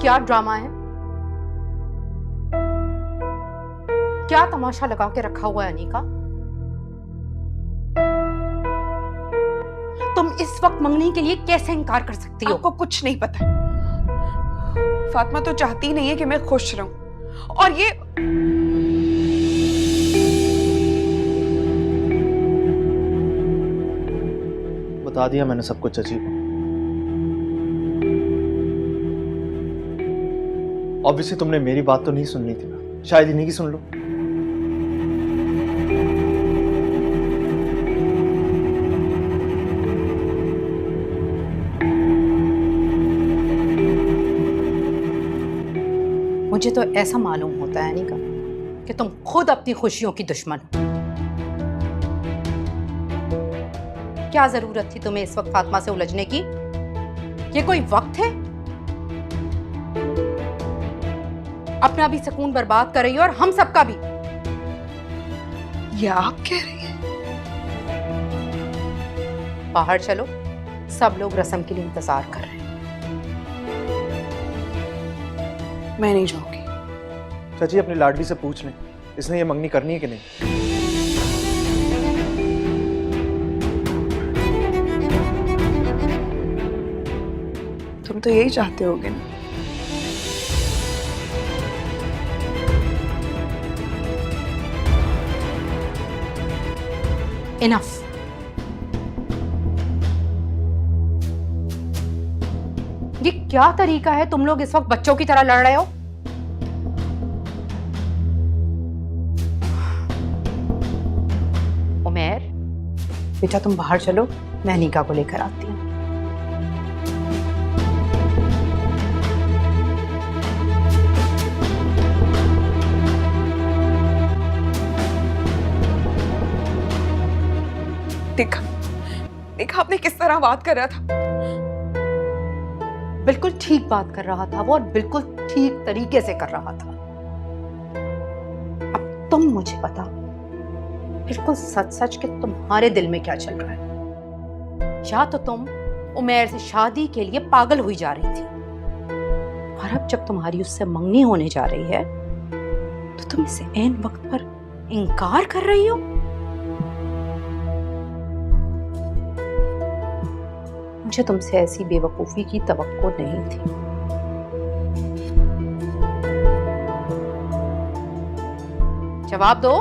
क्या ड्रामा है? क्या तमाशा लगा के रखा हुआ है अनीका? तुम इस वक्त मंगनी के लिए कैसे इनकार कर सकती हो? आपको कुछ नहीं पता। फातिमा तो चाहती ही नहीं है कि मैं खुश रहूं, और ये बता दिया मैंने सब कुछ चाची को। ऑब्वियसली तुमने मेरी बात तो नहीं सुननी थी ना, शायद इन्हीं की सुन लो। मुझे तो ऐसा मालूम होता है अनीका कि तुम खुद अपनी खुशियों की दुश्मन हो। क्या जरूरत थी तुम्हें इस वक्त फातिमा से उलझने की? ये कोई वक्त है? अपना भी सुकून बर्बाद कर रही हो और हम सबका भी। ये आप कह रही हैं? बाहर चलो, सब लोग रस्म के लिए इंतजार कर रहे हैं। मैं नहीं जाऊंगी। चाची अपनी लाडली से पूछ लें, इसने ये मंगनी करनी है कि नहीं। तुम तो यही चाहते होगे ना? इनफ। ये क्या तरीका है? तुम लोग इस वक्त बच्चों की तरह लड़ रहे हो। उमैर, बेटा तुम बाहर चलो, मैं अनीका को लेकर आती हूँ। देखा देखा आपने किस तरह बात कर रहा था। बिल्कुल ठीक बात कर रहा था वो, और बिल्कुल ठीक तरीके से कर रहा था। अब तुम मुझे बता, बिल्कुल सच सच कि तुम्हारे दिल में क्या चल रहा है। या तो तुम उमैर से शादी के लिए पागल हुई जा रही थी, और अब जब तुम्हारी उससे मंगनी होने जा रही है तो तुम इसे ऐन वक्त पर इनकार कर रही हो। मुझे तुमसे ऐसी बेवकूफी की तवक्को नहीं थी। जवाब दो।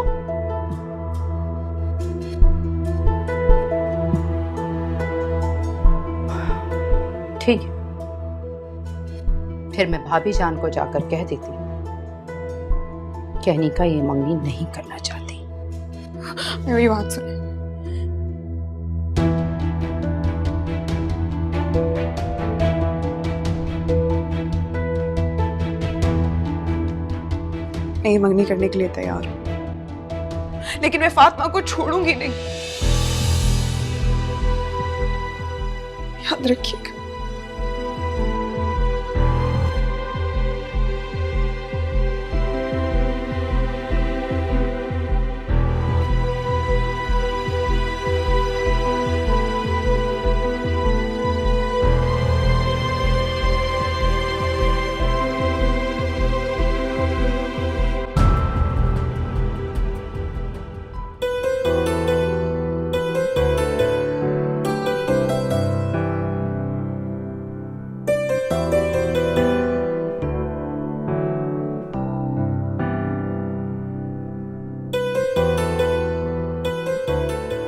ठीक है, फिर मैं भाभी जान को जाकर कह देती हूँ कि अनीका ये मंगनी नहीं करना चाहती। मेरी बात सुने। मैं ये मंगनी करने के लिए तैयार हूं, लेकिन मैं फातिमा को छोड़ूंगी नहीं। याद रखिएगा।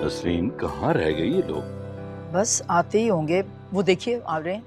नसरीन, कहाँ रह गई ये लोग? बस आते ही होंगे, वो देखिए आ रहे हैं।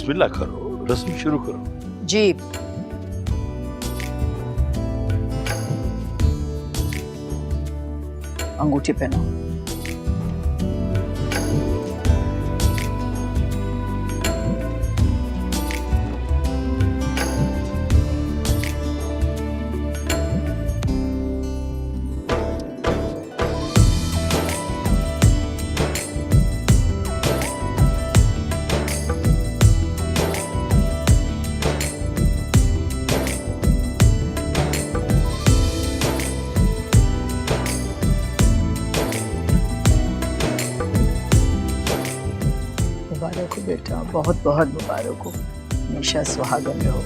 बिस्मिल्लाह करो, रस्म शुरू करो। जी। अंगूठी पहनो। मुबारक हो बेटा, बहुत बहुत मुबारक हो, हमेशा सुहागन रहो।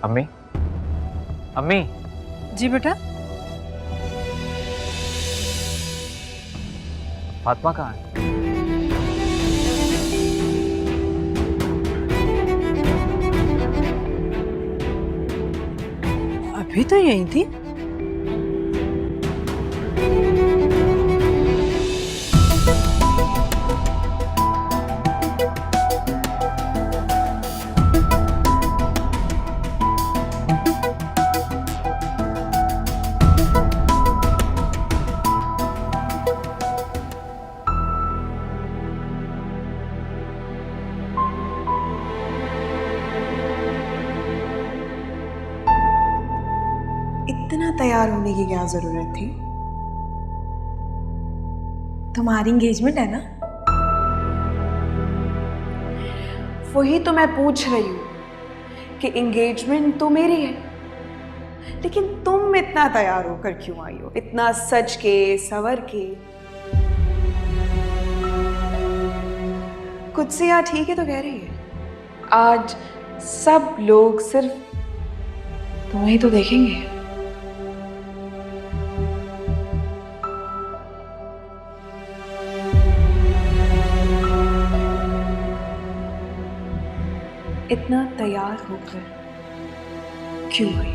अम्मी, अम्मी, जी बेटा। फातिमा कहाँ है? अभी तो यही थी। इतना तैयार होने की क्या जरूरत थी? तुम्हारी एंगेजमेंट है ना? वही तो मैं पूछ रही हूँ कि एंगेजमेंट तो मेरी है, लेकिन तुम इतना तैयार होकर क्यों आई हो, इतना सज के सवर के? कुछ से यहाँ ठीक है तो कह रही है, आज सब लोग सिर्फ तुम्हें ही तो देखेंगे। इतना तैयार होकर क्यों आई?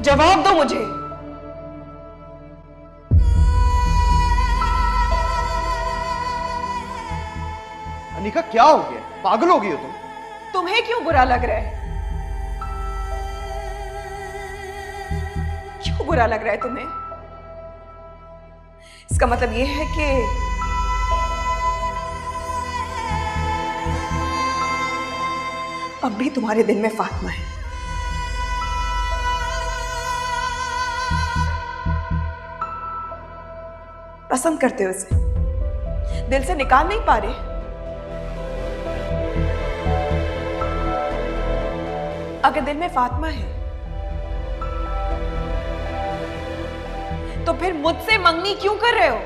जवाब दो मुझे। अनिका क्या हो गया, पागल हो गई हो तुम? तुम्हें क्यों बुरा लग रहा है? क्यों बुरा लग रहा है तुम्हें? इसका मतलब यह है कि अब भी तुम्हारे दिल में फातिमा है। पसंद करते हो उसे, दिल से निकाल नहीं पा रहे? अगर दिल में फातिमा है तो फिर मुझसे मंगनी क्यों कर रहे हो?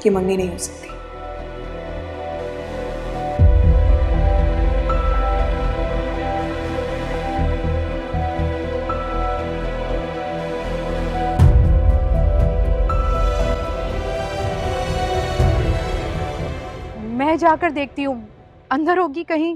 कि मंगनी नहीं हो सकती। मैं जाकर देखती हूँ, अंदर होगी कहीं।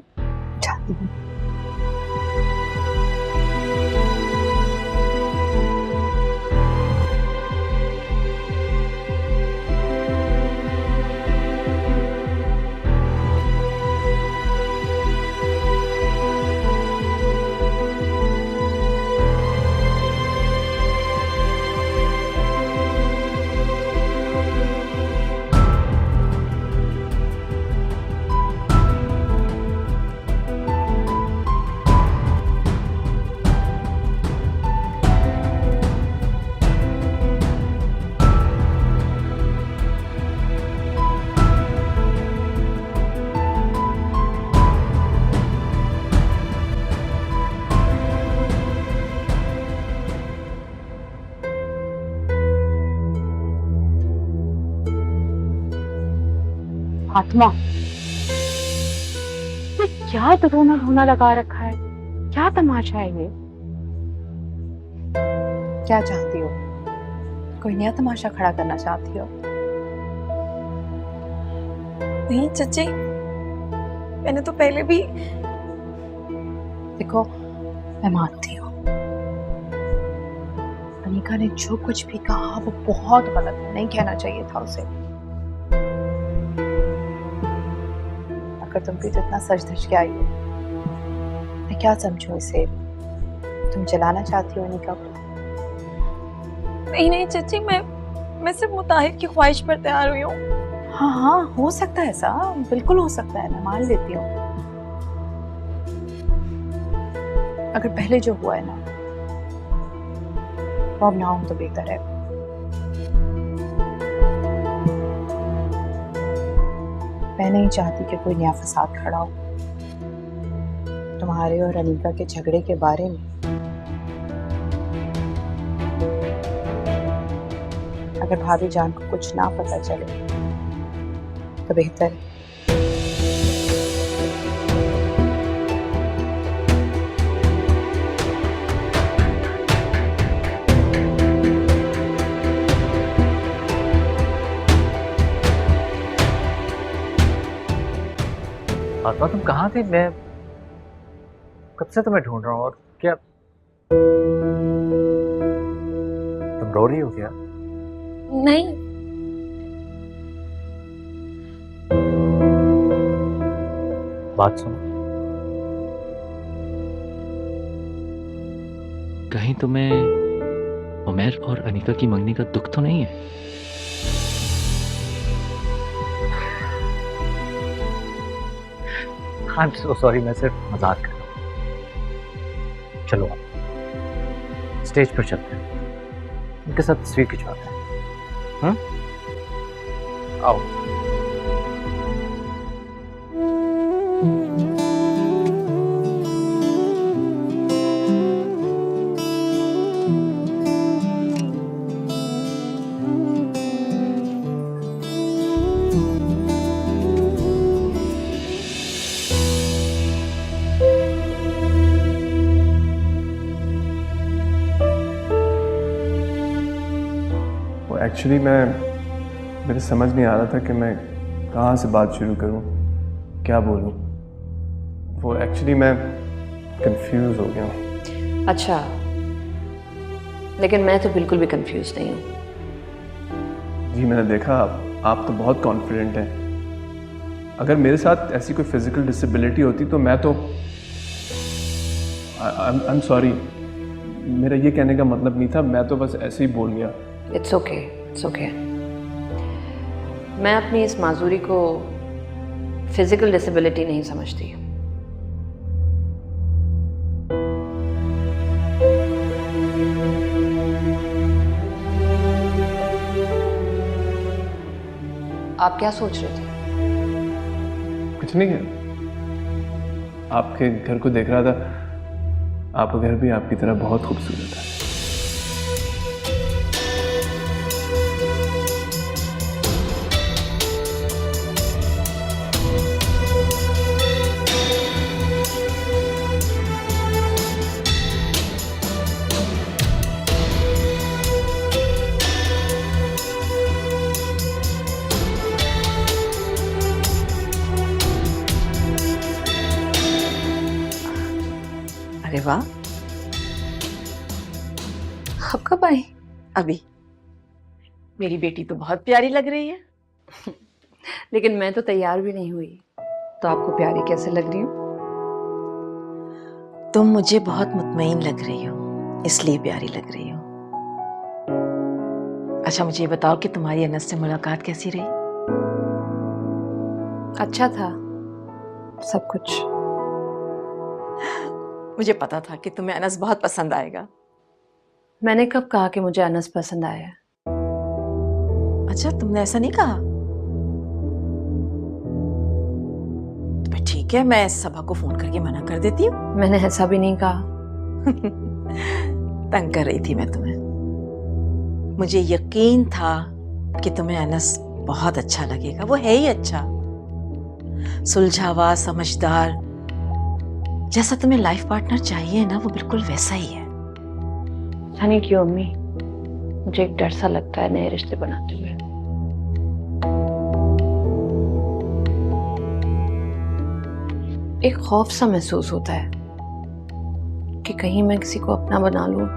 फातिमा, ये क्या रोना धोना लगा रखा है? क्या तमाशा है ये? क्या चाहती हो? कोई नया तमाशा खड़ा करना चाहती हो? नहीं चाची, मैंने तो पहले भी। देखो, मैं मानती हूँ अनिका ने जो कुछ भी कहा वो बहुत गलत है, नहीं कहना चाहिए था उसे। अगर तुम भी तो इतना सच धज के आई हो, मैं क्या समझूं इसे? तुम जलाना चाहती हो अनिका को? नहीं नहीं चाची, मैं सिर्फ मुताहिर की ख्वाहिश पर तैयार हुई हूँ। हाँ हाँ, हो सकता है ऐसा, बिल्कुल हो सकता है, मैं मान लेती हूँ। अगर पहले जो हुआ है ना वो अब ना हो तो बेहतर है। मैं नहीं चाहती कि कोई नया फसाद खड़ा हो तुम्हारे और अनिका के झगड़े के बारे में। अगर भाभी जान को कुछ ना पता चले तो बेहतर है। फातिमा तुम कहाँ थी? मैं कब से तुम्हें ढूंढ रहा हूँ। और क्या तुम रो रही हो क्या? नहीं, बात सुनो। कहीं तुम्हें उमैर और अनीका की मंगनी का दुख तो नहीं है? I'm so sorry, मैं सिर्फ मजाक कर रहा हूँ। चलो आप स्टेज पर चलते हैं, उनके साथ तस्वीर खिंचवाते हैं। आओ। एक्चुअली मेरे समझ नहीं आ रहा था कि मैं कहाँ से बात शुरू करूँ, क्या बोलूँ। वो एक्चुअली मैं कंफ्यूज हो गया हूँ। अच्छा, लेकिन मैं तो बिल्कुल भी कंफ्यूज नहीं हूँ। जी मैंने देखा आप तो बहुत कॉन्फिडेंट हैं। अगर मेरे साथ ऐसी कोई फिजिकल डिसेबिलिटी होती तो मैं तो आई एम सॉरी, मेरा ये कहने का मतलब नहीं था, मैं तो बस ऐसे ही बोल गया। It's okay, it's okay. मैं अपनी इस माजूरी को फिजिकल डिसेबिलिटी नहीं समझती। आप क्या सोच रहे थे? कुछ नहीं है, आपके घर को देख रहा था। आपका घर भी आपकी तरह बहुत खूबसूरत है। अरे वाह, आप कब आई? अभी। मेरी बेटी तो बहुत प्यारी लग रही है। लेकिन मैं तो तैयार भी नहीं हुई, तो आपको प्यारी कैसे लग रही हूँ? तुम मुझे बहुत मुतमईन लग रही हो, इसलिए प्यारी लग रही हो। अच्छा मुझे ये बताओ कि तुम्हारी अनस से मुलाकात कैसी रही? अच्छा था सब कुछ। मुझे पता था कि तुम्हें अनस बहुत पसंद आएगा। मैंने कब कहा कि मुझे अनस पसंद आया? अच्छा तुमने ऐसा नहीं कहा? तो ठीक है, मैं सबा को फोन करके मना कर देती हूँ। मैंने ऐसा भी नहीं कहा। तंग कर रही थी मैं तुम्हें। मुझे यकीन था कि तुम्हें अनस बहुत अच्छा लगेगा, वो है ही अच्छा। सुलझावा, समझदार, जैसा तुम्हें लाइफ पार्टनर चाहिए ना, वो बिल्कुल वैसा ही है। जाने क्यों अम्मी, मुझे एक डर सा लगता है नए रिश्ते बनाते हुए। एक खौफ सा महसूस होता है कि कहीं मैं किसी को अपना बना लूं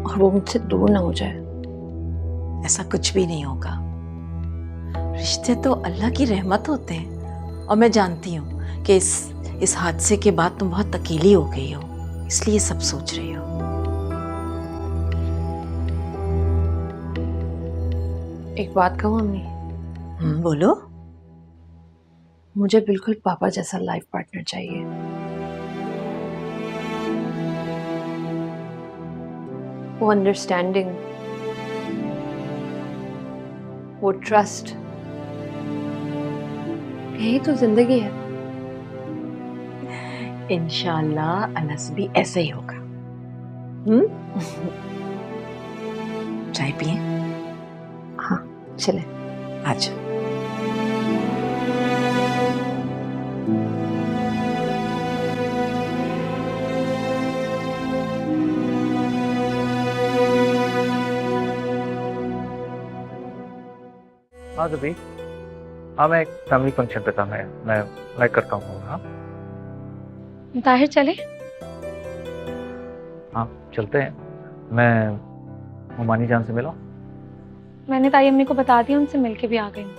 और वो मुझसे दूर ना हो जाए। ऐसा कुछ भी नहीं होगा। रिश्ते तो अल्लाह की रहमत होते हैं, और मैं जानती हूँ कि इस हादसे के बाद तुम बहुत अकेली हो गई हो, इसलिए सब सोच रही हो। एक बात कहूँ अम्मी, बोलो। मुझे बिल्कुल पापा जैसा लाइफ पार्टनर चाहिए। वो अंडरस्टैंडिंग, वो ट्रस्ट, यही तो जिंदगी है। इंशाल्लाह अनस भी ऐसे ही होगा। चाय पिए? हाँ चले। आज हाँ तो भाई, हाँ मैं एक फैमिली फंक्शन पे था, मैं करता हूँ। हाँ ताहिर चले? हाँ चलते हैं। मैं मोमानी जान से मिला। मैंने ताई अम्मी को बता दिया, उनसे मिलके भी आ गई हूँ।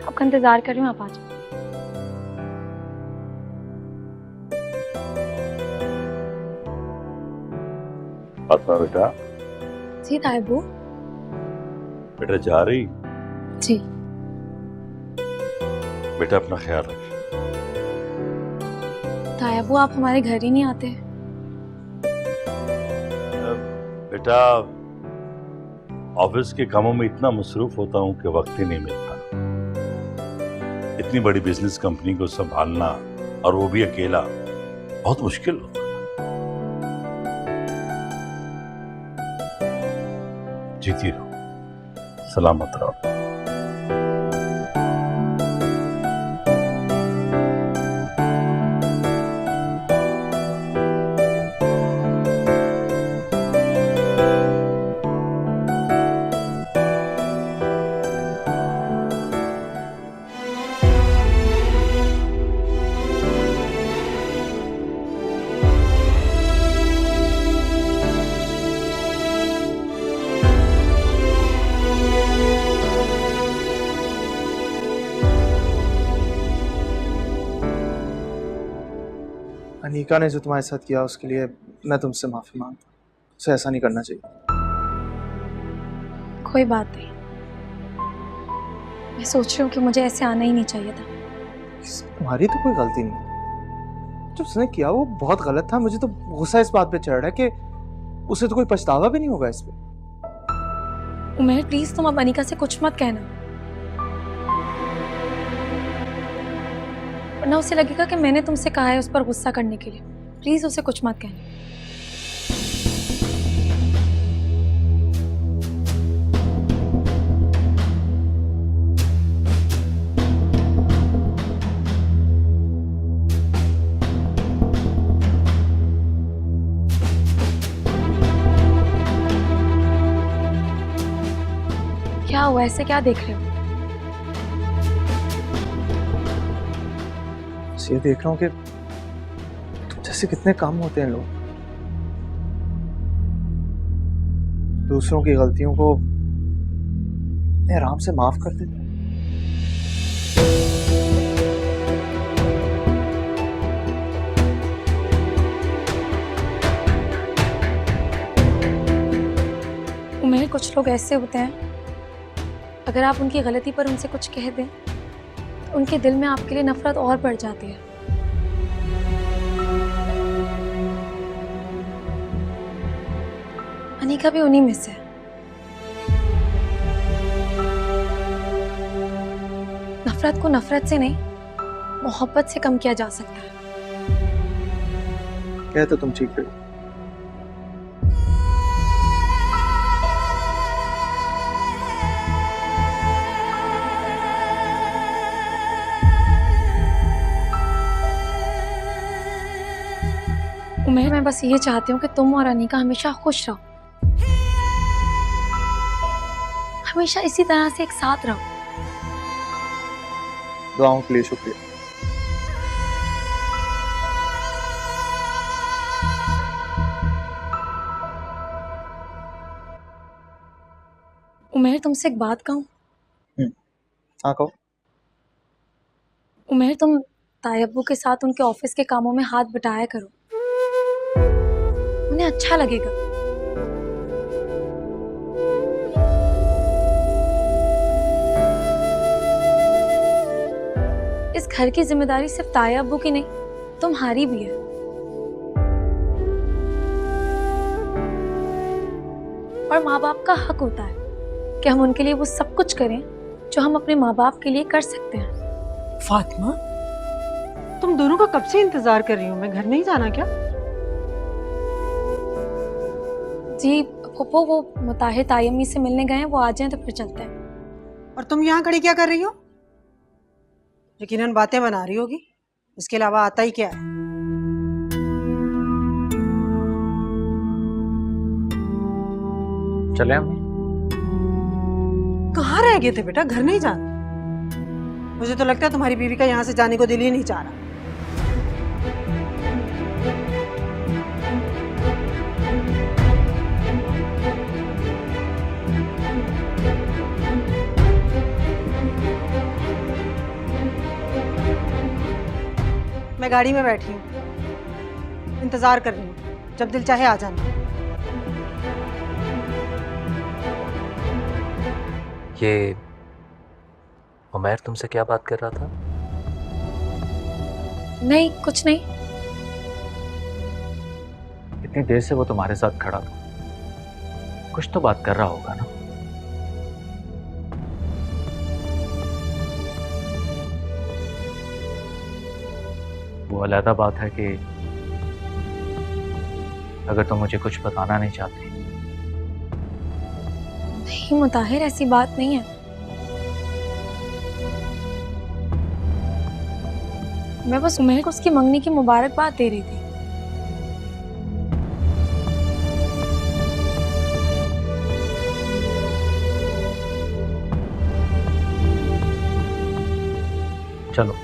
आपका इंतजार कर रही हूँ, आप आ जाओ। फातिमा बेटा, जी ताइबू। बेटा जा रही? जी। बेटा अपना ख्याल रख। ताइबू आप हमारे घर ही नहीं आते। बेटा ऑफिस के कामों में इतना मसरूफ होता हूं कि वक्त ही नहीं मिलता। इतनी बड़ी बिजनेस कंपनी को संभालना, और वो भी अकेला, बहुत मुश्किल होता। जीती रहो, सलामत रहो। अनीका ने जो तुम्हारे साथ किया उसके लिए मैं तुमसे माफी मांगता हूँ। उसे ऐसा नहीं करना चाहिए। कोई बात नहीं, मैं सोच रही हूँ कि मुझे ऐसे आना ही नहीं चाहिए था। तुम्हारी तो कोई गलती नहीं। जो उसने किया वो बहुत गलत था। मुझे तो गुस्सा इस बात पे चढ़ रहा है कि उसे तो कोई पछतावा भी नहीं होगा इस पे। उमेर प्लीज तुम अब अनीका से कुछ मत कहना, वरना उसे लगेगा कि मैंने तुमसे कहा है उस पर गुस्सा करने के लिए। प्लीज उसे कुछ मत कहना। क्या हुआ, ऐसे क्या देख रहे हो? ये देख रहा हूँ कि तुम जैसे कितने कम होते हैं लोग। दूसरों की गलतियों को आराम से माफ कर देते हैं। उमेर कुछ लोग ऐसे होते हैं, अगर आप उनकी गलती पर उनसे कुछ कह दें तो उनके दिल में आपके लिए नफरत और बढ़ जाती है। अनीका भी उन्हीं में से है। नफरत को नफरत से नहीं, मोहब्बत से कम किया जा सकता है। कह तो तुम ठीक रही। उमेर, मैं बस ये चाहती हूँ कि तुम और अनिका हमेशा खुश रहो, हमेशा इसी तरह से एक साथ रहो। दुआओं के लिए शुक्रिया। उमेर, तुमसे एक बात कहूँ? हाँ कहो। उमेर, तुम ताई अब्बू के साथ उनके ऑफिस के कामों में हाथ बटाया करो, उन्हें अच्छा लगेगा। इस घर की जिम्मेदारी सिर्फ ताई अब्बू की नहीं, तुम्हारी भी है। और माँ बाप का हक होता है कि हम उनके लिए वो सब कुछ करें जो हम अपने माँ बाप के लिए कर सकते हैं। फातिमा, तुम दोनों का कब से इंतजार कर रही हूँ मैं, घर नहीं जाना क्या? जी पप्पो, वो मुताहिर ताई अम्मी से मिलने गए हैं, वो आ जाएं तो फिर चलते हैं। और तुम यहाँ खड़ी क्या कर रही हो? यकीनन बातें बना रही होगी, इसके अलावा आता ही क्या है? चले अम्मी? कहाँ रह गए थे बेटा, घर नहीं जाना? मुझे तो लगता है तुम्हारी बीवी का यहाँ से जाने को दिल ही नहीं चाह रहा। मैं गाड़ी में बैठी हूँ, इंतजार कर रही हूँ, जब दिल चाहे आ जाना। ये उमैर तुमसे क्या बात कर रहा था? नहीं, कुछ नहीं। इतनी देर से वो तुम्हारे साथ खड़ा था, कुछ तो बात कर रहा होगा ना? वो अलग बात है कि अगर तुम मुझे कुछ बताना नहीं चाहती। नहीं मुताहिर, ऐसी बात नहीं है। मैं बस उमेर को उसकी मंगनी की मुबारकबाद दे रही थी। चलो।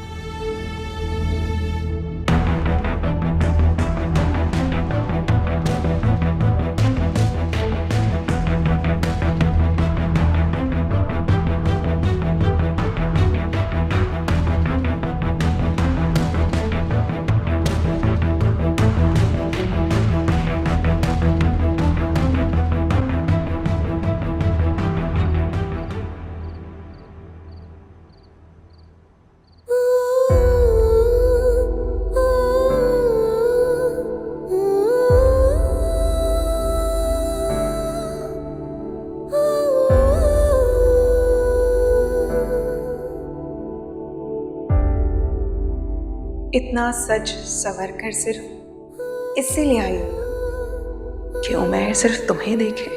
इतना सज सवर कर सिर्फ इसीलिए आई हूं कि उमैर सिर्फ तुम्हें देखे।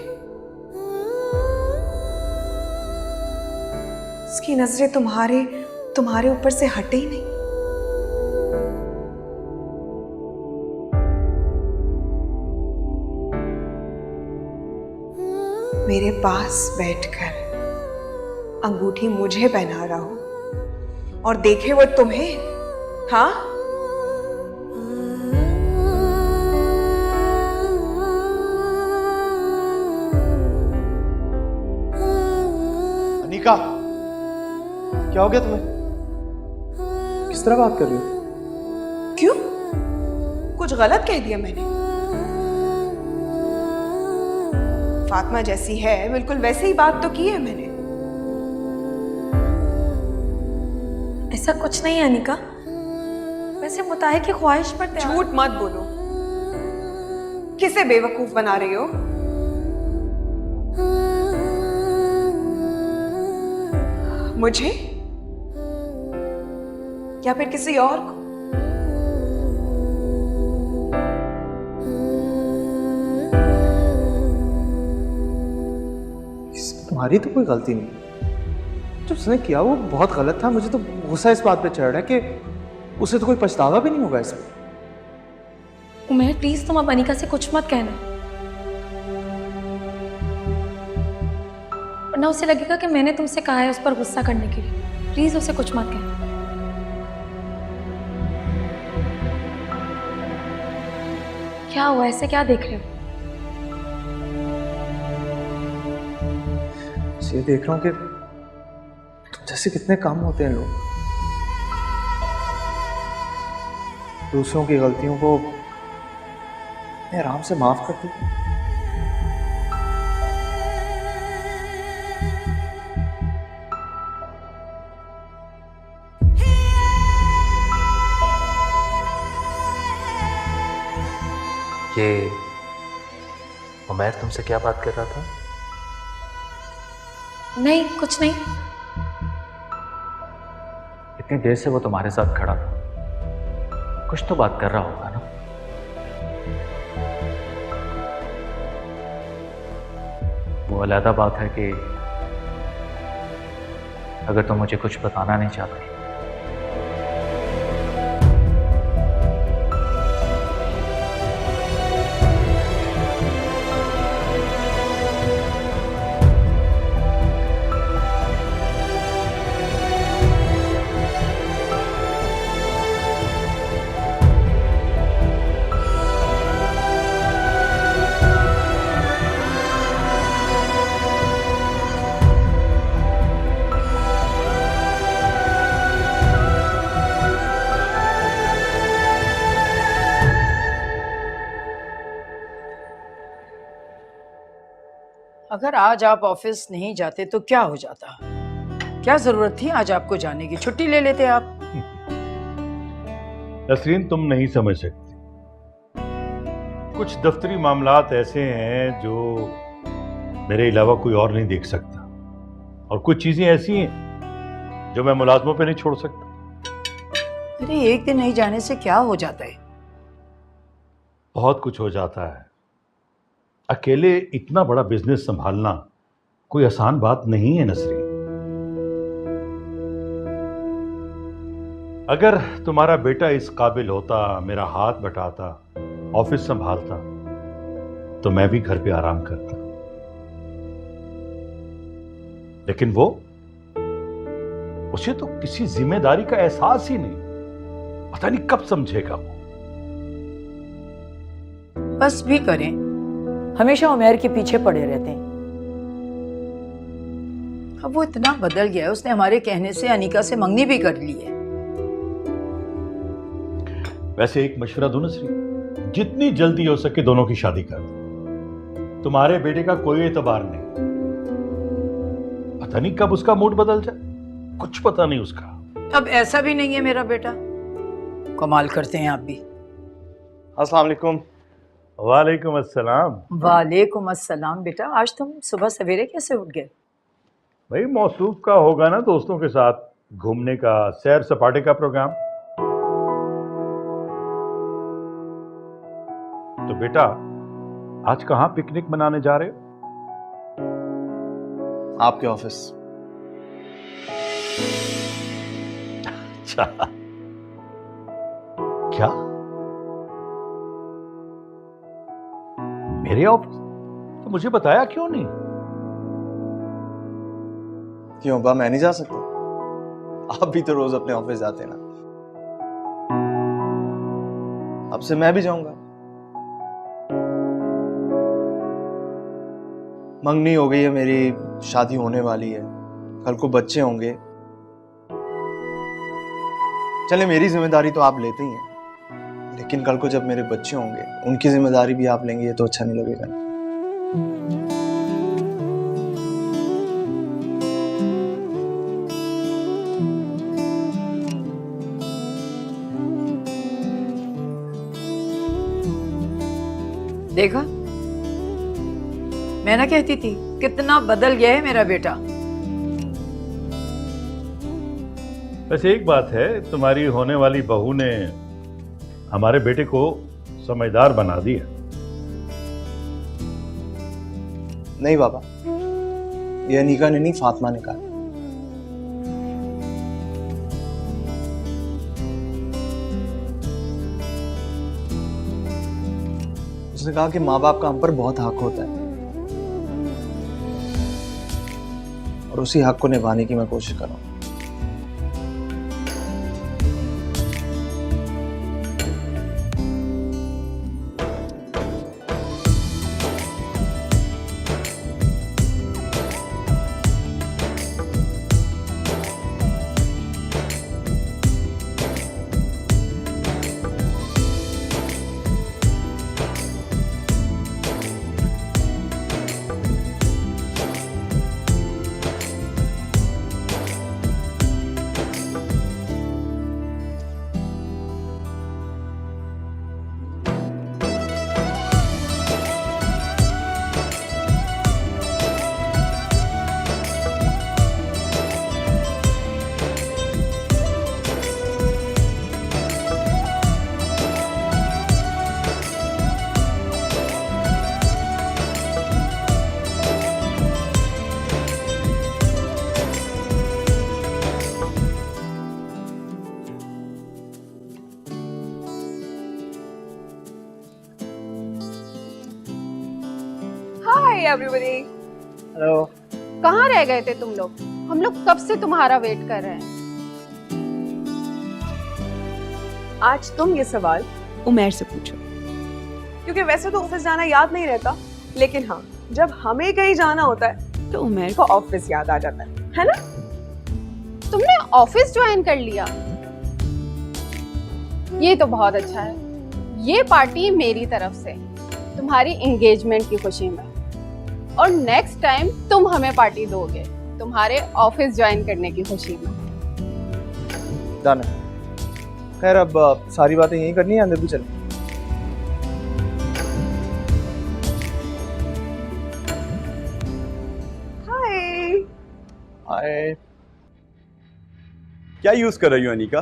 उसकी नजरें तुम्हारे ऊपर से हटे ही नहीं। मेरे पास बैठकर अंगूठी मुझे पहना रहा हो और देखे वो तुम्हें। हाँ, अनिका, क्या हो गया तुम्हें? किस तरह बात कर रही हो? क्यों? कुछ गलत कह दिया मैंने? फातिमा जैसी है बिल्कुल वैसे ही बात तो की है मैंने। ऐसा कुछ नहीं है अनिका, वैसे मुताहिर की ख्वाहिश पर झूठ मत बोलो। किसे बेवकूफ बना रही हो? मुझे या फिर किसी और को? तुम्हारी तो कोई गलती नहीं, जो उसने किया वो बहुत गलत था। मुझे तो गुस्सा इस बात पे चढ़ रहा है कि उसे तो कोई पछतावा भी नहीं होगा इसमें। उमेर प्लीज तुम अब अनिका से कुछ मत कहना, वरना उसे लगेगा कि मैंने तुमसे कहा है उस पर गुस्सा करने के लिए। प्लीज उसे कुछ मत कहना। क्या हुआ, ऐसे क्या देख रहे हो? ये देख रहा हूँ कि तुम जैसे कितने काम होते हैं लोग, दूसरों की गलतियों को इतने आराम से माफ कर दो। ये उमैर तुमसे क्या बात कर रहा था? नहीं, कुछ नहीं। इतनी देर से वो तुम्हारे साथ खड़ा था, कुछ तो बात कर रहा होगा ना? वो अलग बात है कि अगर तुम मुझे कुछ बताना नहीं चाहती अगर आज आप ऑफिस नहीं जाते तो क्या हो जाता? क्या जरूरत थी आज आपको जाने की? छुट्टी ले लेते आप। नसरीन, तुम नहीं समझ सकती, कुछ दफ्तरी मामलात ऐसे हैं जो मेरे अलावा कोई और नहीं देख सकता, और कुछ चीजें ऐसी हैं जो मैं मुलाजमों पे नहीं छोड़ सकता। अरे एक दिन नहीं जाने से क्या हो जाता है? बहुत कुछ हो जाता है। अकेले इतना बड़ा बिजनेस संभालना कोई आसान बात नहीं है नसरीन। अगर तुम्हारा बेटा इस काबिल होता, मेरा हाथ बटाता, ऑफिस संभालता, तो मैं भी घर पे आराम करता। लेकिन वो, उसे तो किसी जिम्मेदारी का एहसास ही नहीं। पता नहीं कब समझेगा वो। बस भी करें, हमेशा उमैर के पीछे पड़े रहते हैं। अब वो इतना बदल गया है, उसने हमारे कहने से अनिका से मंगनी भी कर ली है। वैसे एक मशवरा दूं नसरीन, जितनी जल्दी हो सके दोनों की शादी कर दो। तुम्हारे बेटे का कोई एतबार नहीं, पता नहीं कब उसका मूड बदल जाए, कुछ पता नहीं उसका। अब ऐसा भी नहीं है मेरा बेटा, कमाल करते हैं आप भी। अस्सलाम वालेकुम। वालेकुम अस्सलाम। वालेकुम अस्सलाम। बेटा आज तुम सुबह सवेरे कैसे उठ गए? भाई मौसूफ का होगा ना, दोस्तों के साथ घूमने का, सैर सपाटे का प्रोग्राम। तो बेटा आज कहाँ पिकनिक मनाने जा रहे हो? आपके ऑफिस। अच्छा, क्या मेरे ऑफिस? तो मुझे बताया क्यों नहीं? क्यों बा, मैं नहीं जा सकता? आप भी तो रोज अपने ऑफिस जाते ना। अब से मैं भी जाऊंगा। मंगनी हो गई है मेरी, शादी होने वाली है, कल को बच्चे होंगे। चले मेरी जिम्मेदारी तो आप लेते ही हैं, लेकिन कल को जब मेरे बच्चे होंगे उनकी जिम्मेदारी भी आप लेंगे, ये तो अच्छा नहीं लगेगा। देखा, मैं ना कहती थी कितना बदल गया है मेरा बेटा। वैसे एक बात है, तुम्हारी होने वाली बहू ने हमारे बेटे को समझदार बना दिया। नहीं बाबा, ये अनीका ने नहीं, फातिमा ने कहा। उसने कहा कि माँ बाप का हम पर बहुत हक होता है और उसी हक को निभाने की मैं कोशिश कर रहा हूँ। Hi everybody. हेलो। कहाँ रह गए थे तुम लोग? हम लोग कब से तुम्हारा वेट कर रहे हैं। आज तुम ये सवाल उमैर से पूछो, क्योंकि वैसे तो ऑफिस जाना याद नहीं रहता, लेकिन हाँ, जब हमें कहीं जाना होता है तो उमैर को ऑफिस याद आ जाता है ना? तुमने ऑफिस ज्वाइन कर लिया, ये तो बहुत अच्छा है। ये पार्टी मेरी तरफ से तुम्हारी एंगेजमेंट की खुशी में, और नेक्स्ट टाइम तुम हमें पार्टी दोगे तुम्हारे ऑफिस ज्वाइन करने की खुशी में। डन है। खैर अब सारी बातें यही करनी है, अंदर भी चलो। हाय। हाय। क्या यूज कर रही हो अनिका?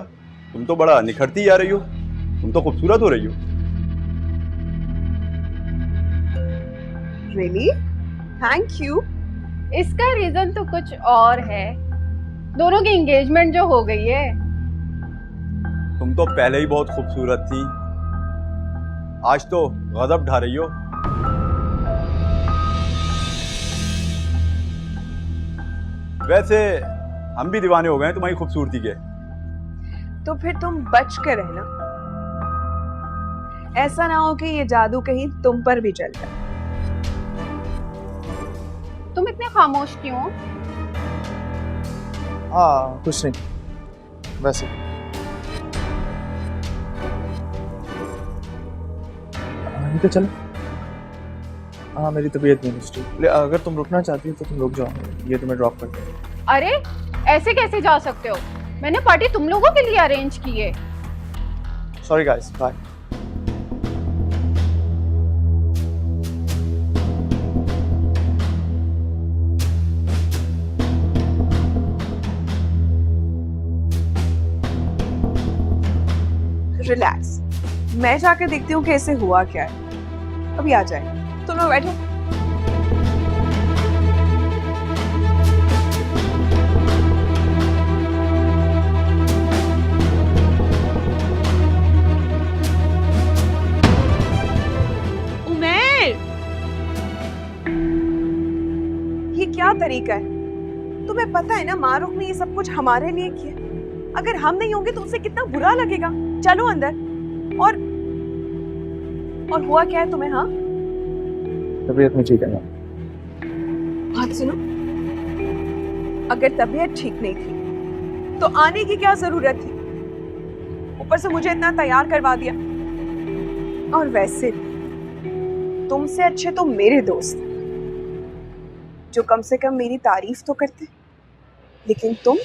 तुम तो बड़ा निखरती जा रही हो, तुम तो खूबसूरत हो रही हो। रियली? Thank you. इसका रीजन तो कुछ और है, दोनों की एंगेजमेंट जो हो गई है। तुम तो पहले ही बहुत खूबसूरत थी, आज तो गजब ढा रही हो। वैसे हम भी दीवाने हो गए हैं तुम्हारी खूबसूरती के। तो फिर तुम बच कर रहना, ऐसा ना हो कि ये जादू कहीं तुम पर भी चल जाए। तुम इतने खामोश क्यों हो? हाँ कुछ नहीं, वैसे तो चलो। हाँ मेरी तबीयत नहीं ठीक, अगर तुम रुकना चाहती हो तो तुम रुक जाओ, ये तुम्हें ड्रॉप कर दूँ। अरे ऐसे कैसे जा सकते हो? मैंने पार्टी तुम लोगों के लिए अरेंज की है। Sorry guys, bye. रिलैक्स, मैं जाकर देखती हूँ कैसे हुआ क्या है। अभी आ जाए, तुम लोग बैठो। उमैर, ये क्या तरीका है? तुम्हें पता है ना मारूफ ने ये सब कुछ हमारे लिए किया। अगर हम नहीं होंगे तो उसे कितना बुरा लगेगा। चलो अंदर। और हुआ क्या है तुम्हें? हाँ तबीयत में ठीक है ना? बात सुनो, अगर तबीयत ठीक नहीं थी तो आने की क्या जरूरत थी? ऊपर से मुझे इतना तैयार करवा दिया। और वैसे तुमसे अच्छे तो मेरे दोस्त जो कम से कम मेरी तारीफ तो करते, लेकिन तुम